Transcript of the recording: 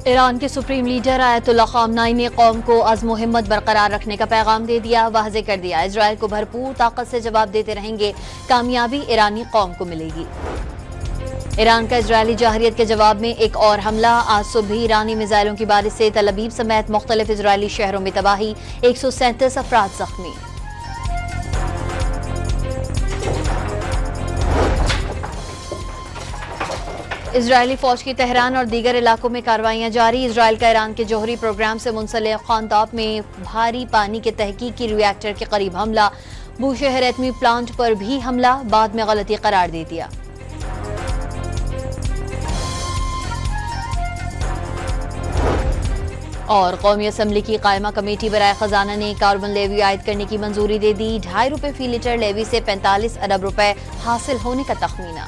Iran के supreme leader Ayatollah खामनई ने कौम को अज़्म हिम्मत बरकरार रखने का पैगाम दे दिया। वाज़ेह कर दिया, इसराइल को भरपूर ताकत से जवाब देते रहेंगे, कामयाबी ईरानी कौम को मिलेगी। ईरान का इजरायली जहरियत के जवाब में एक और हमला। आज सुबह ईरानी मिसाइलों की बारिश से तल अवीव समेत मुख्तलिफ इजरायली शहरों में तबाही, 137 अफराद जख्मी। इजरायली फौज की तेहरान और दीगर इलाकों में कार्रवाइयां जारी। इजराइल का ईरान के जौहरी प्रोग्राम से मुंसलिक खानदाब में भारी पानी के तहकीकी रिएक्टर के करीब हमला। बूशहर एटमी प्लांट पर भी हमला, बाद में गलती करार दे दिया। और कौमी असम्बली की कायमा कमेटी बराए खजाना ने कार्बन लेवी आयद करने की मंजूरी दे दी। ₹2.5 फी लीटर लेवी से 45 अरब रुपए हासिल होने का तखमीना।